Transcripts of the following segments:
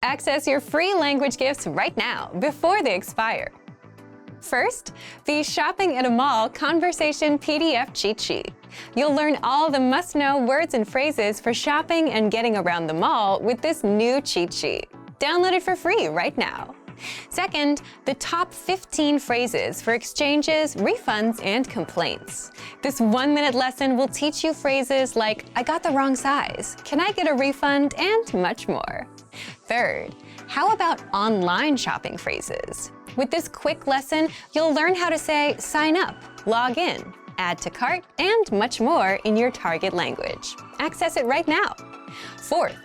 Access your free language gifts right now, before they expire. First, the Shopping at a Mall Conversation PDF Cheat Sheet. You'll learn all the must-know words and phrases for shopping and getting around the mall with this new cheat sheet. Download it for free right now. Second, the top 15 phrases for exchanges, refunds, and complaints. This 1-minute lesson will teach you phrases like, I got the wrong size, can I get a refund, and much more. Third, how about online shopping phrases? With this quick lesson, you'll learn how to say sign up, log in, add to cart, and much more in your target language. Access it right now. Fourth,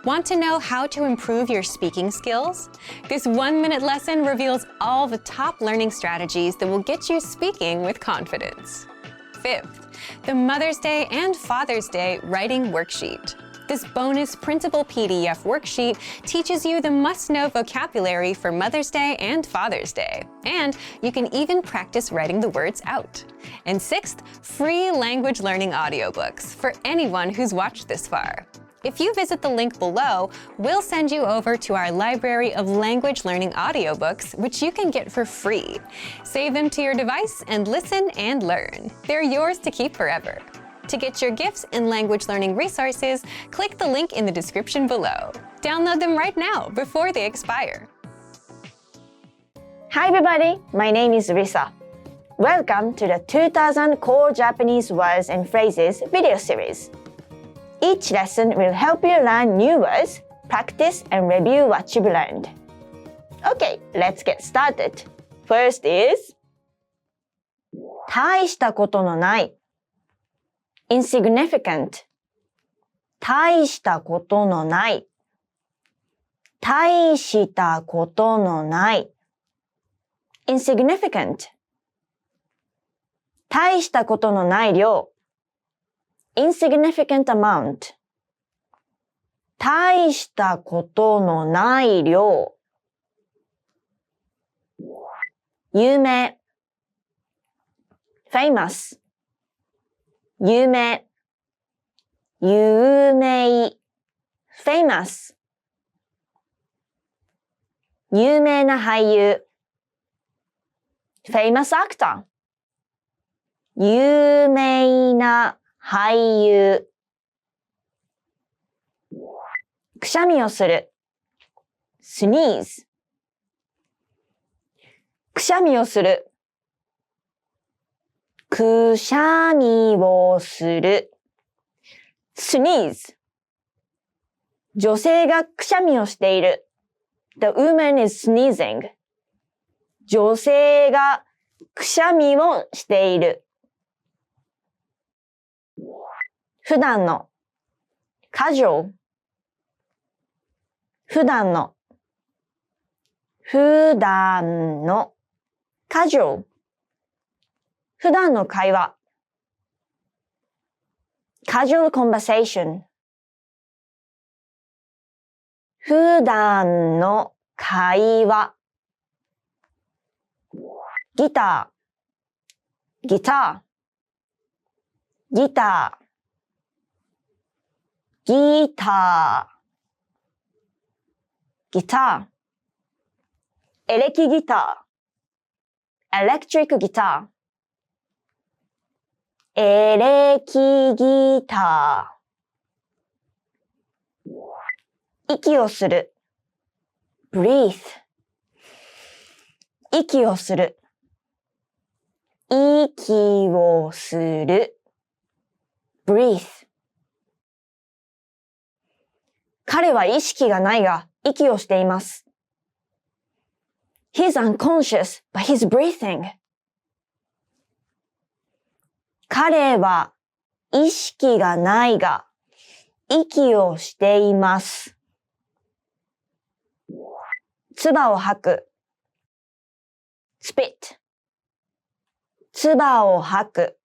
want to know how to improve your speaking skills? This 1-minute lesson reveals all the top learning strategies that will get you speaking with confidence. Fifth, the Mother's Day and Father's Day Writing Worksheet. This bonus printable PDF worksheet teaches you the must-know vocabulary for Mother's Day and Father's Day. And you can even practice writing the words out. And sixth, free language learning audiobooks for anyone who's watched this far. If you visit the link below, we'll send you over to our library of language learning audiobooks, which you can get for free. Save them to your device and listen and learn. They're yours to keep forever. To get your gifts and language learning resources, click the link in the description below. Download them right now before they expire. Hi everybody, my name is Risa. Welcome to the 2000 Core Japanese Words and Phrases video series. Each lesson will help you learn new words, practice and review what you've learned. Okay, let's get started. First is 大したことのない insignificant 大したことのない大したことのない insignificant 大したことのない量 insignificant amount 大したことのない量有名 famous 有名有名 famous 有名な俳優 famous actor 有名な俳優くしゃみをする sneeze くしゃみをするくしゃみをする sneeze 女性がくしゃみをしている The woman is sneezing 女性がくしゃみをしている普段の casual 普段の casual 普段の会話 casual conversation 普段の会話ギター guitar ギター guitar エレキギター electric guitar エレキギター息をする breathe 息をする息をする breathe 彼は意識がないが息をしています He's unconscious, but he's breathing. 彼は意識がないが息をしています。唾を吐く。spit。唾を吐く。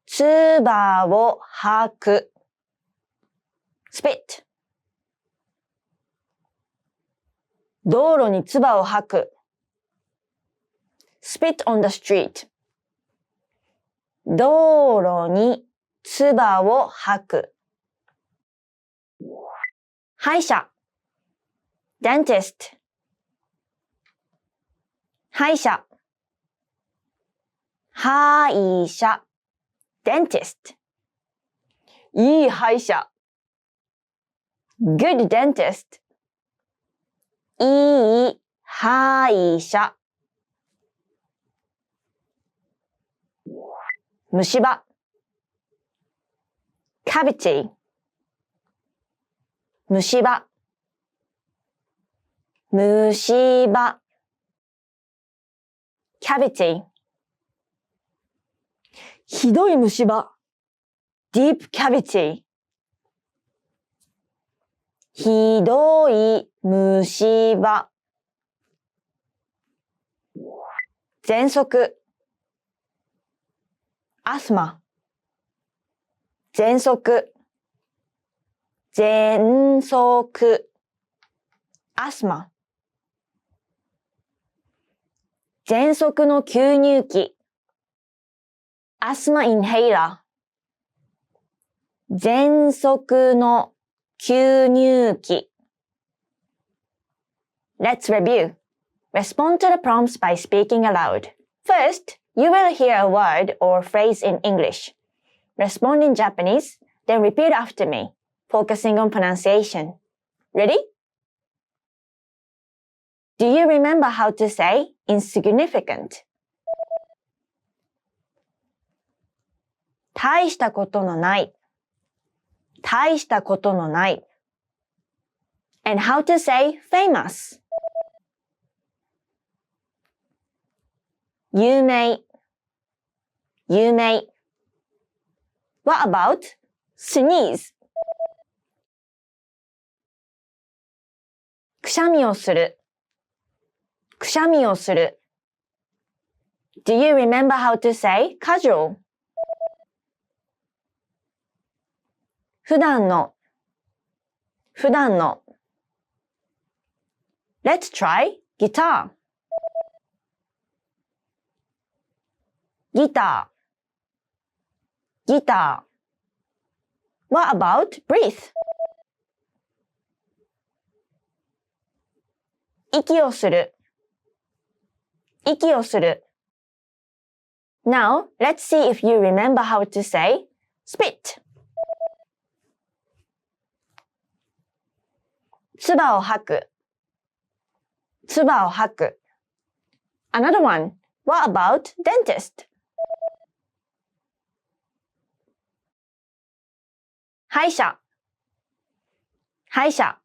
唾を吐く。spit。道路に唾を吐く。spit on the street。道路に唾を吐く。歯医者。dentist 歯医者歯医者 dentist いい歯医者 good dentist いい歯医者虫歯 cavity 虫歯虫歯 cavity ひどい虫歯 deep cavity ひどい虫歯喘息 asthma 喘息喘息 asthma 喘息の吸入器 asthma inhaler 喘息の吸入器 Let's review. Respond to the prompts by speaking aloud. First, you will hear a word or phrase in English. Respond in Japanese, then repeat after me, focusing on pronunciation. Ready? Do you remember how to say insignificant? 大したことのない。大したことのない。And how to say famous? 有名。有名。What about sneeze? くしゃみをする。くしゃみをする。Do you remember how to say casual? 普段の。普段の。Let's try guitar. ギター。ギター。What about breathe? 息をする。息をする。Now, let's see if you remember how to say spit. 唾を吐く。唾を吐く。Another one. What about dentist? 歯医者。歯医者。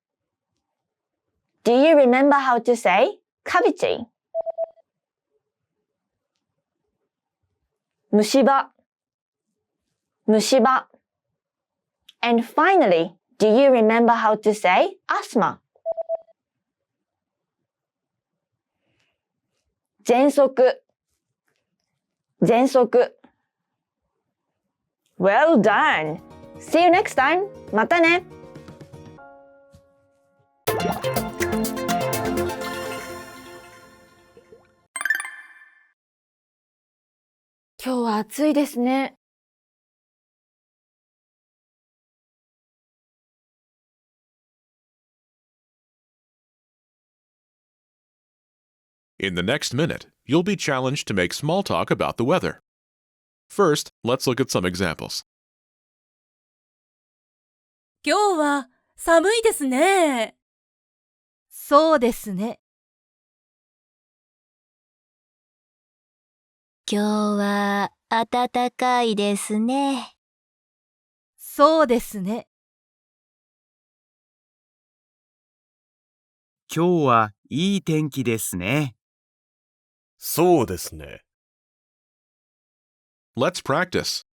Do you remember how to say cavity? 虫歯。虫歯。And finally, do you remember how to say asthma? 喘息。喘息。Well done! See you next time! またね! 今日は暑いですね。In the next minute, you'll be challenged to make small talk about the weather. First, let's look at some examples. 今日は寒いですね。そうですね。今日は暖かいですね。そうですね。今日はいい天気ですね。そうですね。Let's practice.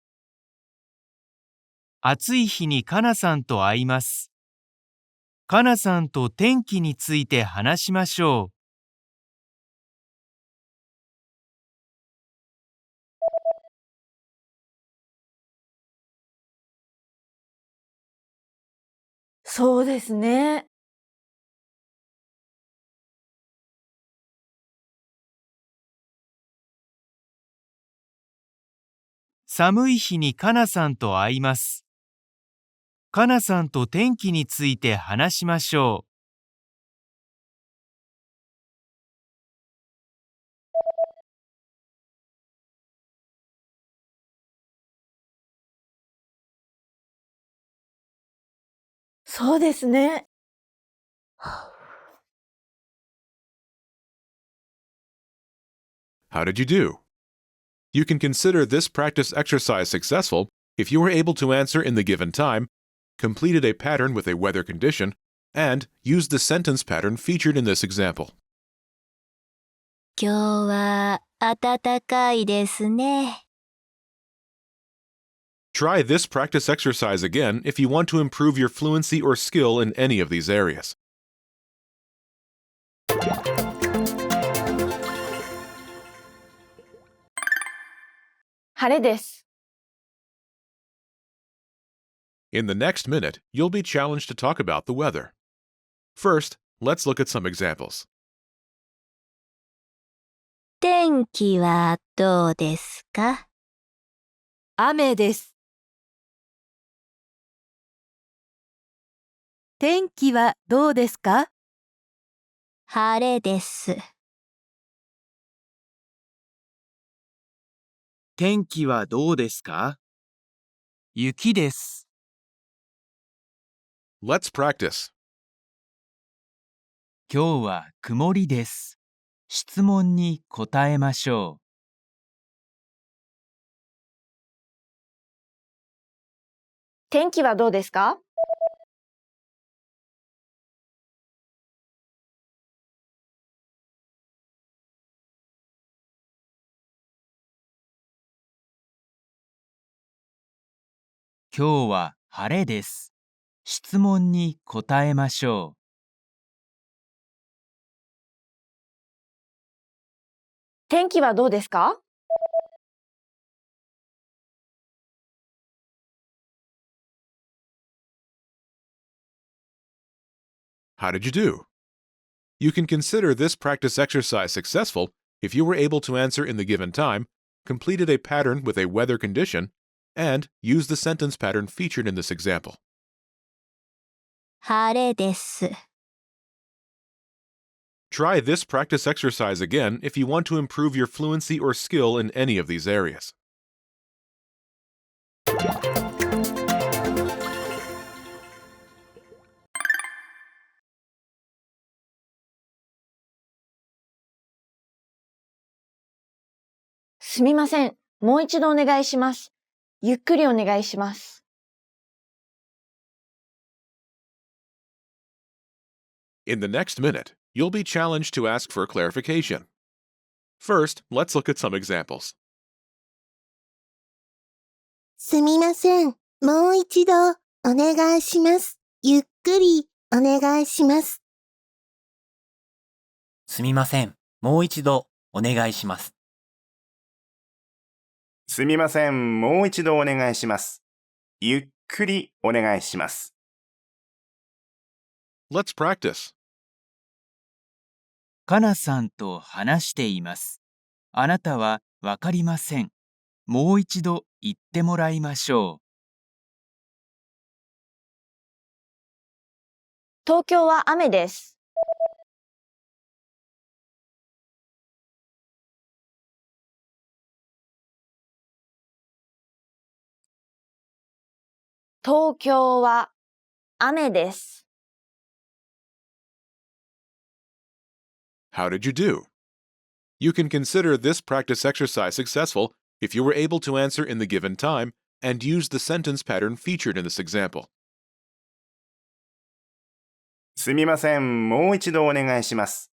暑い日にかなさんと会います。かなさんと天気について話しましょう。そうですね。寒い日にかなさんと会います。かなさんと天気について話しましょう。そうですね。How did you do? You can consider this practice exercise successful if you were able to answer in the given time, completed a pattern with a weather condition, and used the sentence pattern featured in this example. 今日は暖かいですね。Try this practice exercise again if you want to improve your fluency or skill in any of these areas. 晴れです。In the next minute, you'll be challenged to talk about the weather. First, let's look at some examples. 天気はどうですか？雨です。天気はどうですか？晴れです。天気はどうですか？雪です。Let's practice. 今日は曇りです。質問に答えましょ天気はどうですか？う。今日は晴れです。質問に答えましょ天気はどうですか？How did you do? You can consider this practice exercise successful if you were able to answer in the given time, completed a pattern with a weather condition, and used the sentence pattern featured in this example. 晴れです。Try this practice exercise again if you want to improve your fluency or skill in any of these areas. すみません。もう一度お願いします。ゆっくりお願いします。In the next minute, you'll be challenged to ask for clarification. First, let's look at some examples. すみません。もう一度お願いします。ゆっくりお願いします。すみません。もう一度お願いします。すみません。もう一度お願いします。ゆっくりお願いします。Let's practice. う。かなさんと話しています。あなたはわかりません。もう一度言ってもらいましょ東京は雨です。東京は雨です。How did you do? You can consider this practice exercise successful if you were able to answer in the given time and use the sentence pattern featured in this example. すみません。もう一度お願いします。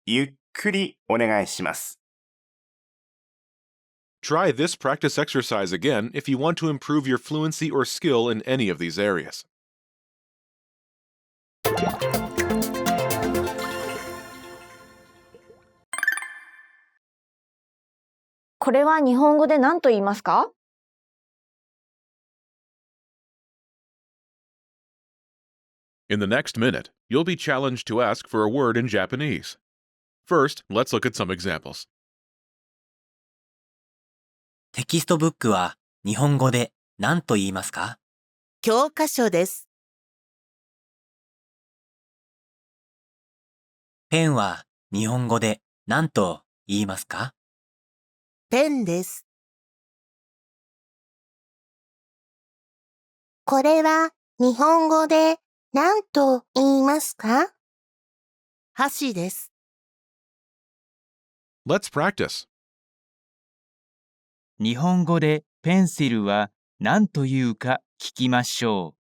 ゆっくりお願いします。Try this practice exercise again if you want to improve your fluency or skill in any of these areas. これは日本語で何と言いますか？ In the next minute, you'll be challenged to ask for a word in Japanese. First, let's look at some examples. テキストブックは日本語で何と言いますか？教科書です。ペンは日本語で何と言いますか？ペンです。これは日本語で何と言いますか？箸です。Let's practice. 日本語でペンシルは何というか聞きましょう。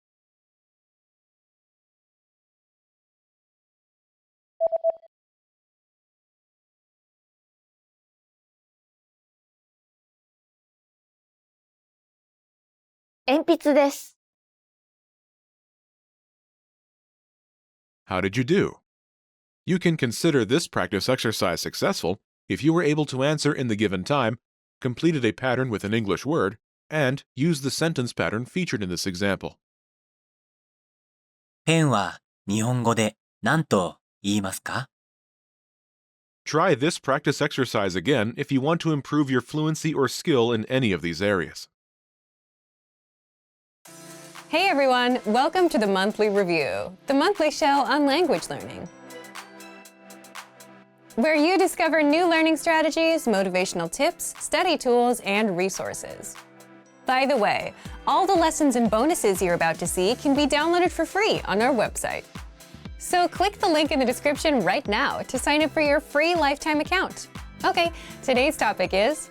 鉛筆です。How did you do? You can consider this practice exercise successful if you were able to answer in the given time, completed a pattern with an English word, and used the sentence pattern featured in this example. ペンは日本語で何と言いますか？ Try this practice exercise again if you want to improve your fluency or skill in any of these areas. Hey everyone, welcome to the Monthly Review, the monthly show on language learning, where you discover new learning strategies, motivational tips, study tools, and resources. By the way, all the lessons and bonuses you're about to see can be downloaded for free on our website. So click the link in the description right now to sign up for your free lifetime account. Okay, today's topic is,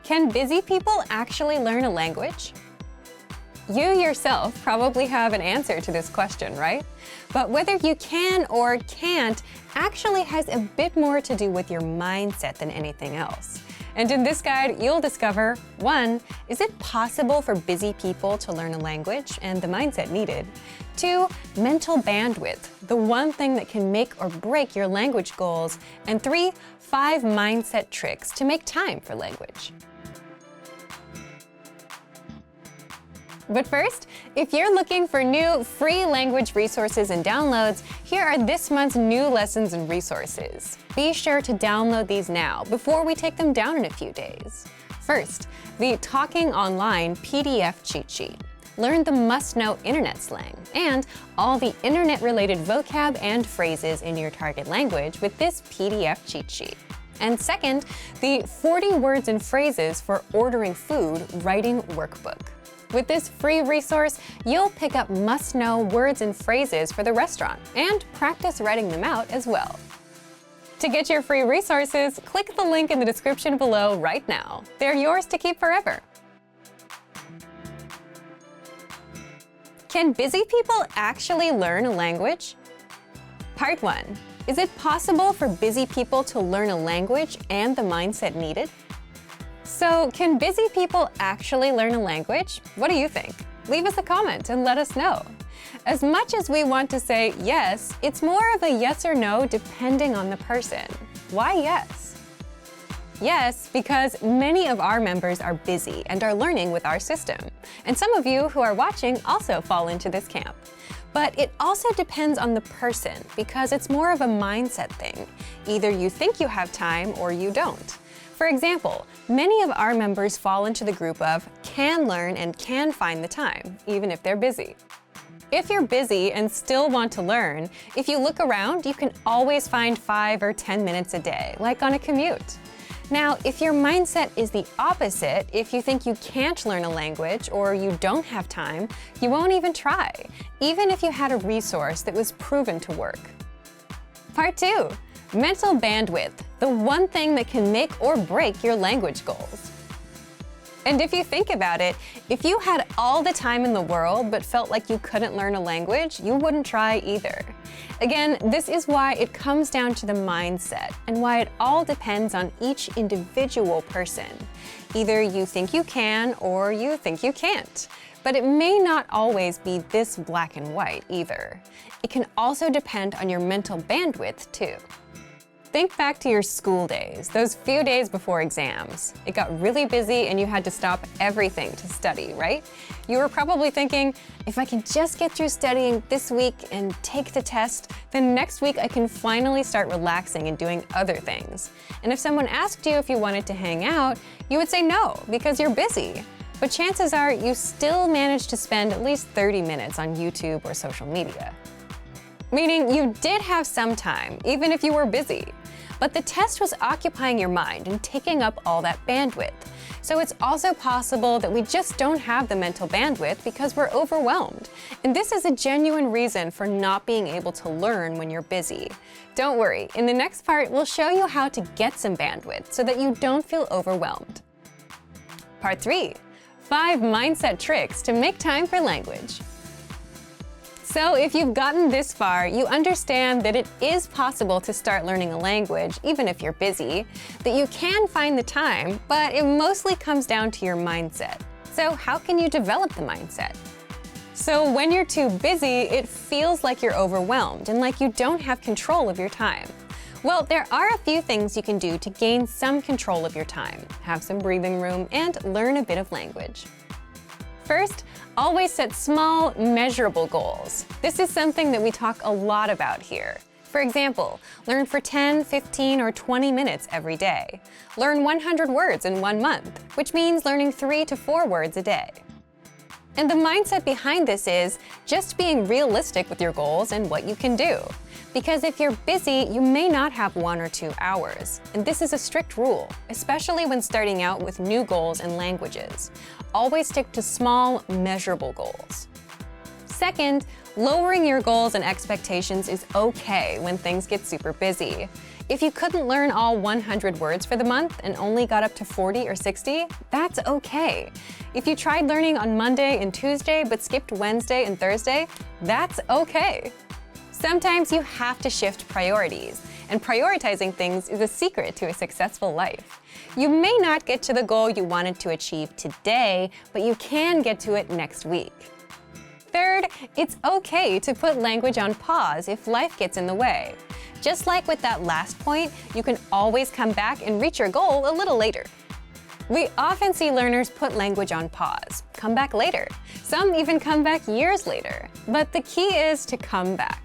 can busy people actually learn a language? You yourself probably have an answer to this question, right? But whether you can or can't actually has a bit more to do with your mindset than anything else. And in this guide, you'll discover 1. Is it possible for busy people to learn a language and the mindset needed? 2. Mental bandwidth, the one thing that can make or break your language goals. And 3. 5 mindset tricks to make time for language. But first, if you're looking for new free language resources and downloads, here are this month's new lessons and resources. Be sure to download these now before we take them down in a few days. First, the Talking Online PDF cheat sheet. Learn the must-know internet slang and all the internet-related vocab and phrases in your target language with this PDF cheat sheet. And second, the 40 words and phrases for ordering food writing workbook. With this free resource, you'll pick up must-know words and phrases for the restaurant and practice writing them out as well. To get your free resources, click the link in the description below right now. They're yours to keep forever. Can busy people actually learn a language? Part 1. Is it possible for busy people to learn a language and the mindset needed? So, can busy people actually learn a language? What do you think? Leave us a comment and let us know. As much as we want to say yes, it's more of a yes or no depending on the person. Why yes? Yes, because many of our members are busy and are learning with our system. And some of you who are watching also fall into this camp. But it also depends on the person because it's more of a mindset thing. Either you think you have time or you don't. For example, many of our members fall into the group of can learn and can find the time, even if they're busy. If you're busy and still want to learn, if you look around, you can always find 5 or 10 minutes a day, like on a commute. Now, if your mindset is the opposite, if you think you can't learn a language or you don't have time, you won't even try, even if you had a resource that was proven to work. Part 2. Mental bandwidth, the one thing that can make or break your language goals. And if you think about it, if you had all the time in the world but felt like you couldn't learn a language, you wouldn't try either. Again, this is why it comes down to the mindset and why it all depends on each individual person. Either you think you can or you think you can't. But it may not always be this black and white either. It can also depend on your mental bandwidth too. Think back to your school days, those few days before exams. It got really busy and you had to stop everything to study, right? You were probably thinking, if I can just get through studying this week and take the test, then next week I can finally start relaxing and doing other things. And if someone asked you if you wanted to hang out, you would say no, because you're busy. But chances are you still managed to spend at least 30 minutes on YouTube or social media. Meaning you did have some time, even if you were busy. but the test was occupying your mind and taking up all that bandwidth. So it's also possible that we just don't have the mental bandwidth because we're overwhelmed. And this is a genuine reason for not being able to learn when you're busy. Don't worry, in the next part, we'll show you how to get some bandwidth so that you don't feel overwhelmed. Part 3. 5 mindset tricks to make time for language. So if you've gotten this far, you understand that it is possible to start learning a language even if you're busy, that you can find the time, but it mostly comes down to your mindset. So how can you develop the mindset? So when you're too busy, it feels like you're overwhelmed and like you don't have control of your time. Well, there are a few things you can do to gain some control of your time, have some breathing room, and learn a bit of language. First, always set small, measurable goals. This is something that we talk a lot about here. For example, learn for 10, 15, or 20 minutes every day. Learn 100 words in 1 month, which means learning 3 to 4 words a day. And the mindset behind this is just being realistic with your goals and what you can do. Because if you're busy, you may not have 1 or 2 hours. And this is a strict rule, especially when starting out with new goals and languages. Always stick to small, measurable goals. Second, lowering your goals and expectations is okay when things get super busy. If you couldn't learn all 100 words for the month and only got up to 40 or 60, that's okay. If you tried learning on Monday and Tuesday but skipped Wednesday and Thursday, that's okay. Sometimes you have to shift priorities, and prioritizing things is a secret to a successful life. You may not get to the goal you wanted to achieve today, but you can get to it next week. Third, it's okay to put language on pause if life gets in the way. Just like with that last point, you can always come back and reach your goal a little later. We often see learners put language on pause, come back later. Some even come back years later. But the key is to come back.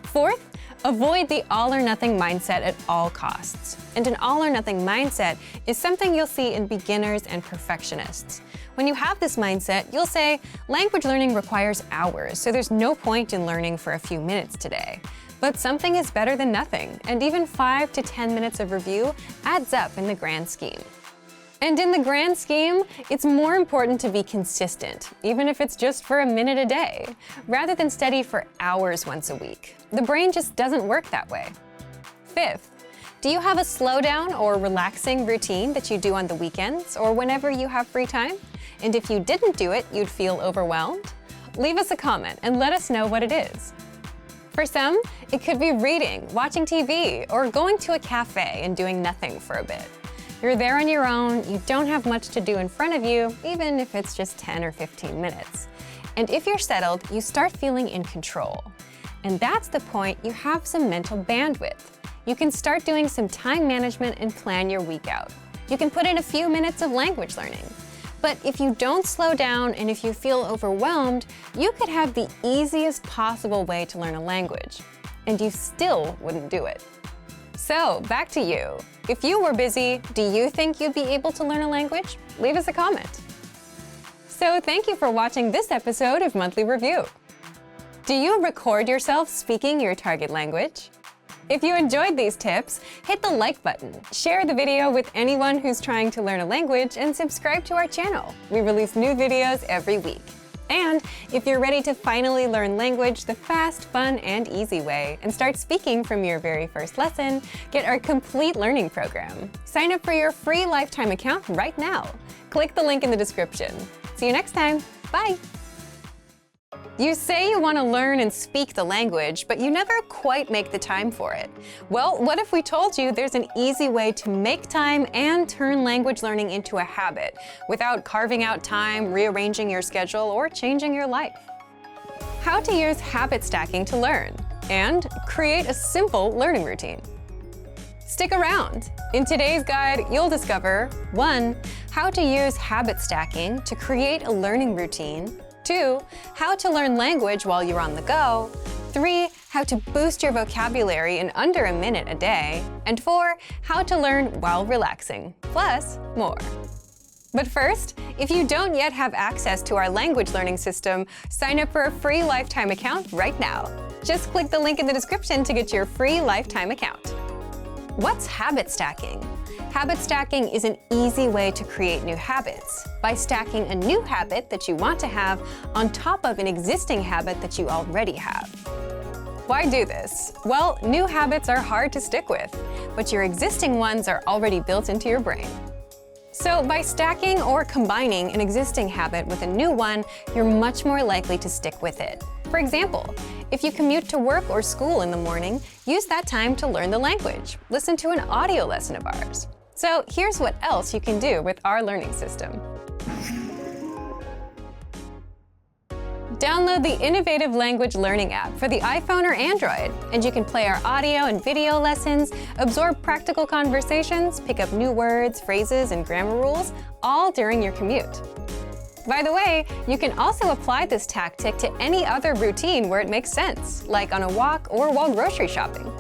Fourth, avoid the all-or-nothing mindset at all costs. And an all-or-nothing mindset is something you'll see in beginners and perfectionists. When you have this mindset, you'll say, language learning requires hours, so there's no point in learning for a few minutes today. But something is better than nothing, and even 5 to 10 minutes of review adds up in the grand scheme. And in the grand scheme, it's more important to be consistent, even if it's just for a minute a day, rather than study for hours once a week. The brain just doesn't work that way. Fifth, do you have a slowdown or relaxing routine that you do on the weekends or whenever you have free time? And if you didn't do it, you'd feel overwhelmed? Leave us a comment and let us know what it is. For some, it could be reading, watching TV, or going to a cafe and doing nothing for a bit. You're there on your own, you don't have much to do in front of you, even if it's just 10 or 15 minutes. And if you're settled, you start feeling in control. And that's the point you have some mental bandwidth. You can start doing some time management and plan your week out. You can put in a few minutes of language learning. But if you don't slow down and if you feel overwhelmed, you could have the easiest possible way to learn a language, and you still wouldn't do it. So, back to you. If you were busy, do you think you'd be able to learn a language? Leave us a comment. So, thank you for watching this episode of Monthly Review. Do you record yourself speaking your target language? If you enjoyed these tips, hit the like button, share the video with anyone who's trying to learn a language, and subscribe to our channel. We release new videos every week. And if you're ready to finally learn language the fast, fun, and easy way and start speaking from your very first lesson, get our complete learning program. Sign up for your free lifetime account right now. Click the link in the description. See you next time. Bye! You say you want to learn and speak the language, but you never quite make the time for it. Well, what if we told you there's an easy way to make time and turn language learning into a habit without carving out time, rearranging your schedule, or changing your life? How to use habit stacking to learn and create a simple learning routine. Stick around. In today's guide, you'll discover 1. How to use habit stacking to create a learning routine. 2. How to learn language while you're on the go. 3. How to boost your vocabulary in under a minute a day. And 4. How to learn while relaxing, plus more. But first, if you don't yet have access to our language learning system, sign up for a free lifetime account right now. Just click the link in the description to get your free lifetime account. What's habit stacking? Habit stacking is an easy way to create new habits by stacking a new habit that you want to have on top of an existing habit that you already have. Why do this? Well, new habits are hard to stick with, but your existing ones are already built into your brain. So by stacking or combining an existing habit with a new one, you're much more likely to stick with it. For example, if you commute to work or school in the morning, use that time to learn the language. Listen to an audio lesson of ours. So here's what else you can do with our learning system. Download the innovative language learning app for the iPhone or Android, and you can play our audio and video lessons, absorb practical conversations, pick up new words, phrases, and grammar rules, all during your commute. By the way, you can also apply this tactic to any other routine where it makes sense, like on a walk or while grocery shopping.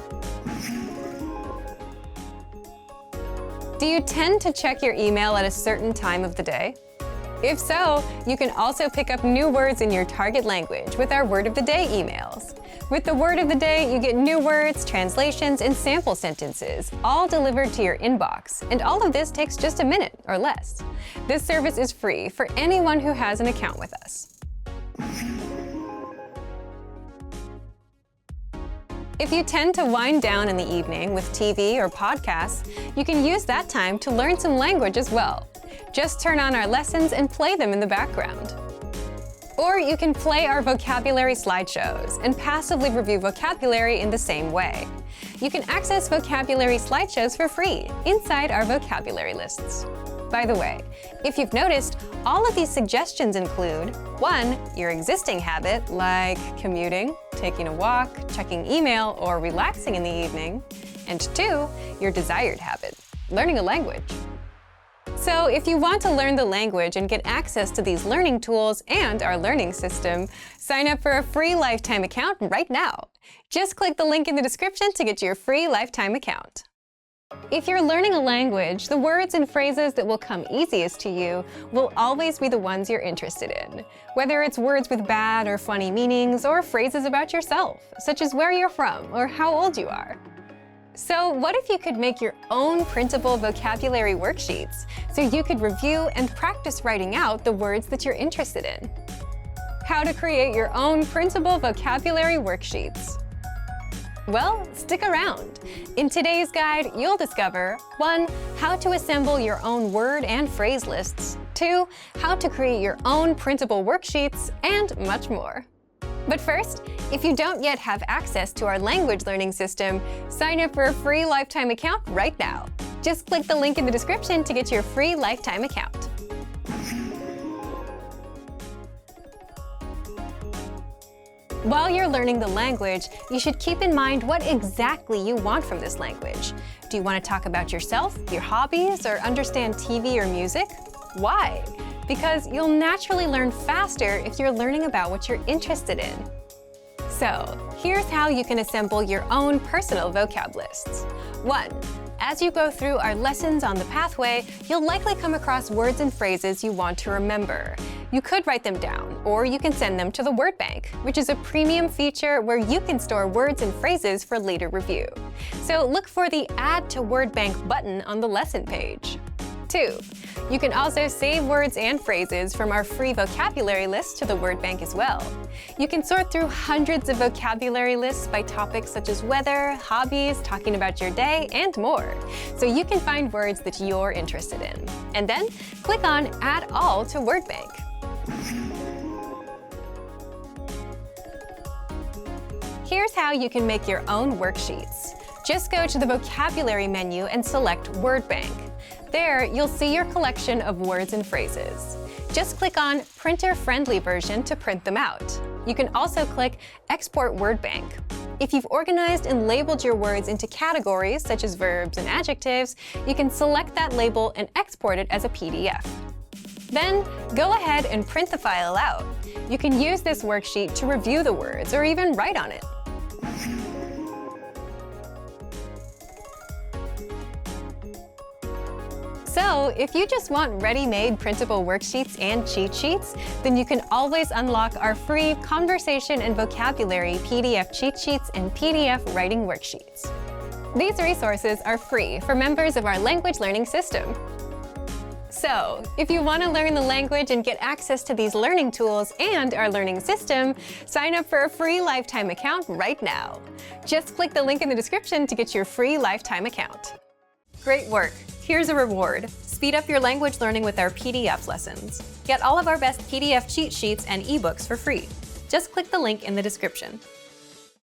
Do you tend to check your email at a certain time of the day? If so, you can also pick up new words in your target language with our Word of the Day emails. With the Word of the Day, you get new words, translations, and sample sentences, all delivered to your inbox, and all of this takes just a minute or less. This service is free for anyone who has an account with us. If you tend to wind down in the evening with TV or podcasts, you can use that time to learn some language as well. Just turn on our lessons and play them in the background. Or you can play our vocabulary slideshows and passively review vocabulary in the same way. You can access vocabulary slideshows for free inside our vocabulary lists. By the way, if you've noticed, all of these suggestions include 1. Your existing habit, like commuting, taking a walk, checking email, or relaxing in the evening, and 2. Your desired habit, learning a language. So if you want to learn the language and get access to these learning tools and our learning system, sign up for a free lifetime account right now. Just click the link in the description to get your free lifetime account. If you're learning a language, the words and phrases that will come easiest to you will always be the ones you're interested in, whether it's words with bad or funny meanings or phrases about yourself, such as where you're from or how old you are. So what if you could make your own printable vocabulary worksheets so you could review and practice writing out the words that you're interested in? How to create your own printable vocabulary worksheets. Well, stick around. In today's guide, you'll discover 1. How to assemble your own word and phrase lists, 2. How to create your own printable worksheets, and much more. But first, if you don't yet have access to our language learning system, sign up for a free lifetime account right now. Just click the link in the description to get your free lifetime account. While you're learning the language, you should keep in mind what exactly you want from this language. Do you want to talk about yourself, your hobbies, or understand TV or music? Why? Because you'll naturally learn faster if you're learning about what you're interested in. So, here's how you can assemble your own personal vocab lists. 1. As you go through our lessons on the pathway, you'll likely come across words and phrases you want to remember. You could write them down, or you can send them to the word bank, which is a premium feature where you can store words and phrases for later review. So look for the Add to Word Bank button on the lesson page. 2. You can also save words and phrases from our free vocabulary list to the word bank as well. You can sort through hundreds of vocabulary lists by topics such as weather, hobbies, talking about your day, and more, so you can find words that you're interested in. And then click on Add All to Word Bank. Here's how you can make your own worksheets. Just go to the vocabulary menu and select Word Bank. There, you'll see your collection of words and phrases. Just click on Printer-Friendly version to print them out. You can also click Export Word Bank. If you've organized and labeled your words into categories such as verbs and adjectives, you can select that label and export it as a PDF. Then, go ahead and print the file out. You can use this worksheet to review the words or even write on it. So, if you just want ready-made printable worksheets and cheat sheets, then you can always unlock our free conversation and vocabulary PDF cheat sheets and PDF writing worksheets. These resources are free for members of our language learning system. So, if you want to learn the language and get access to these learning tools and our learning system, sign up for a free lifetime account right now. Just click the link in the description to get your free lifetime account. Great work! Here's a reward. Speed up your language learning with our PDF lessons. Get all of our best PDF cheat sheets and ebooks for free. Just click the link in the description.